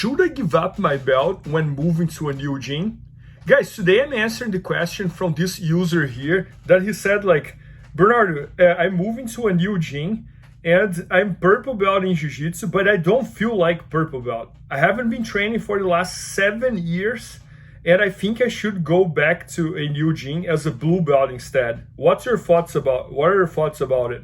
should I give up my belt when moving to a new gym? Guys, today I'm answering the question from this user here that he said like, Bernardo, I'm moving to a new gym and I'm purple belt in Jiu-Jitsu, but I don't feel like purple belt. I haven't been training for the last 7 years and I think I should go back to a new gym as a blue belt instead. What are your thoughts about it?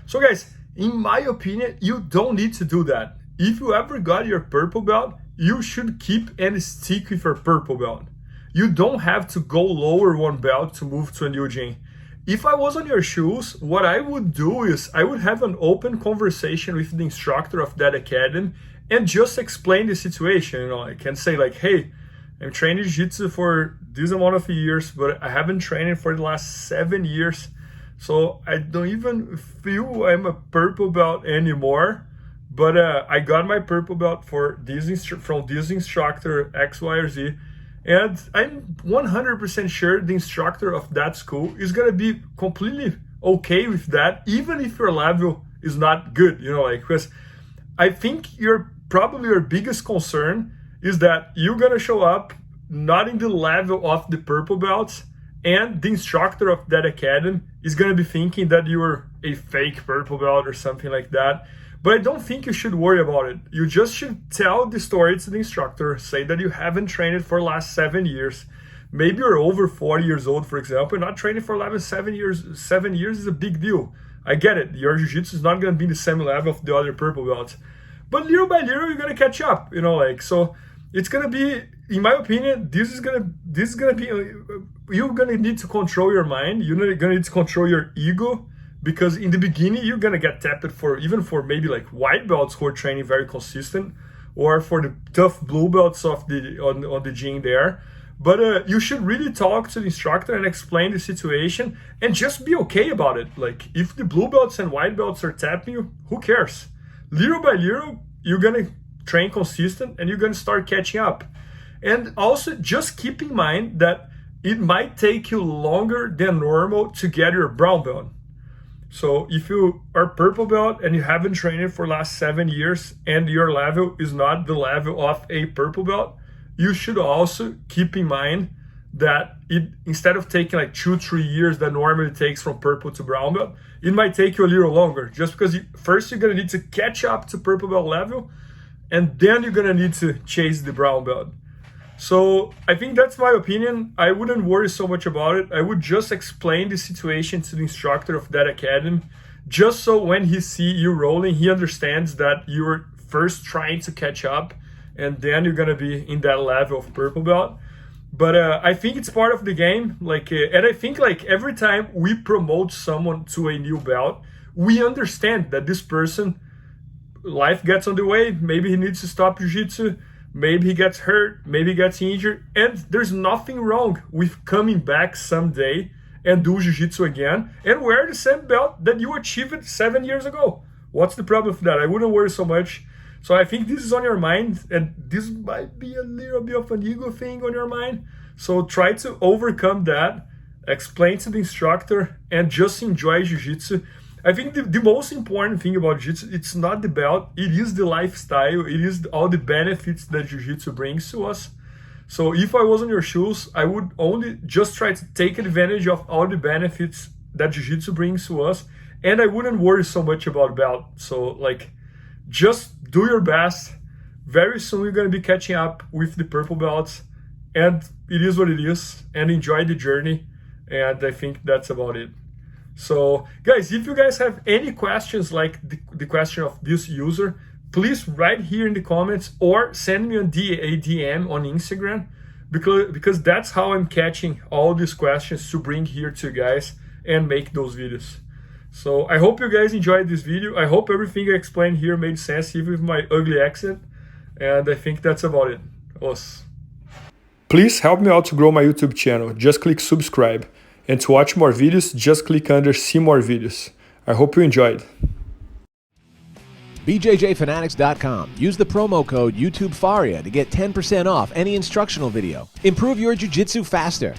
So guys, in my opinion, you don't need to do that. If you ever got your purple belt, you should keep and stick with your purple belt. You don't have to go lower one belt to move to a new gym. If I was on your shoes, what I would do is I would have an open conversation with the instructor of that academy and just explain the situation. You know, I can say like, hey, I'm training Jiu-Jitsu for this amount of years, but I haven't trained for the last 7 years. So I don't even feel I'm a purple belt anymore. But I got my purple belt from this instructor X, Y, or Z. And I'm 100% sure the instructor of that school is gonna be completely okay with that, even if your level is not good, you know, like, because I think probably your biggest concern is that you're gonna show up not in the level of the purple belts, and the instructor of that academy is gonna be thinking that you're a fake purple belt or something like that. But I don't think you should worry about it. You just should tell the story to the instructor, say that you haven't trained for the last 7 years. Maybe you're over 40 years old, for example, not training for 7 years. 7 years is a big deal. I get it. Your jiu-jitsu is not going to be the same level of the other purple belts. But little by little, you're going to catch up, you know, like, so it's going to be, in my opinion, this is going to be, you're going to need to control your mind. You're going to need to control your ego. Because in the beginning, you're gonna get tapped even for maybe like white belts who are training very consistent, or for the tough blue belts on the gym there. But you should really talk to the instructor and explain the situation and just be okay about it. Like, if the blue belts and white belts are tapping you, who cares? Little by little, you're gonna train consistent and you're gonna start catching up. And also just keep in mind that it might take you longer than normal to get your brown belt. So if you are purple belt and you haven't trained for the last 7 years and your level is not the level of a purple belt, you should also keep in mind that instead of taking like 2-3 years that normally takes from purple to brown belt, it might take you a little longer, just because first you're gonna need to catch up to purple belt level, and then you're gonna need to chase the brown belt. So I think that's my opinion. I wouldn't worry so much about it. I would just explain the situation to the instructor of that academy, just so when he sees you rolling, he understands that you're first trying to catch up, and then you're gonna be in that level of purple belt. But I think it's part of the game. Like, and I think like every time we promote someone to a new belt, we understand that this person, life gets on the way. Maybe he needs to stop jiu-jitsu. Maybe he gets hurt, maybe he gets injured, and there's nothing wrong with coming back someday and do jiu-jitsu again and wear the same belt that you achieved 7 years ago. What's the problem with that? I wouldn't worry so much. So I think this is on your mind, and this might be a little bit of an ego thing on your mind. So try to overcome that, explain to the instructor, and just enjoy jiu-jitsu. I think the most important thing about Jiu-Jitsu, it's not the belt, it is the lifestyle, it is all the benefits that Jiu-Jitsu brings to us. So if I was on your shoes, I would only just try to take advantage of all the benefits that Jiu-Jitsu brings to us, and I wouldn't worry so much about belt. So like, just do your best. Very soon you're going to be catching up with the purple belts, and it is what it is, and enjoy the journey, and I think that's about it. So guys, if you guys have any questions like the question of this user, please write here in the comments or send me a DM on Instagram, because that's how I'm catching all these questions to bring here to you guys and make those videos. So I hope you guys enjoyed this video. I hope everything I explained here made sense, even with my ugly accent. And I think that's about it. Please help me out to grow my YouTube channel. Just click subscribe. And to watch more videos, just click under see more videos. I hope you enjoyed. BJJFanatics.com. Use the promo code YouTubeFaria to get 10% off any instructional video. Improve your jiu-jitsu faster.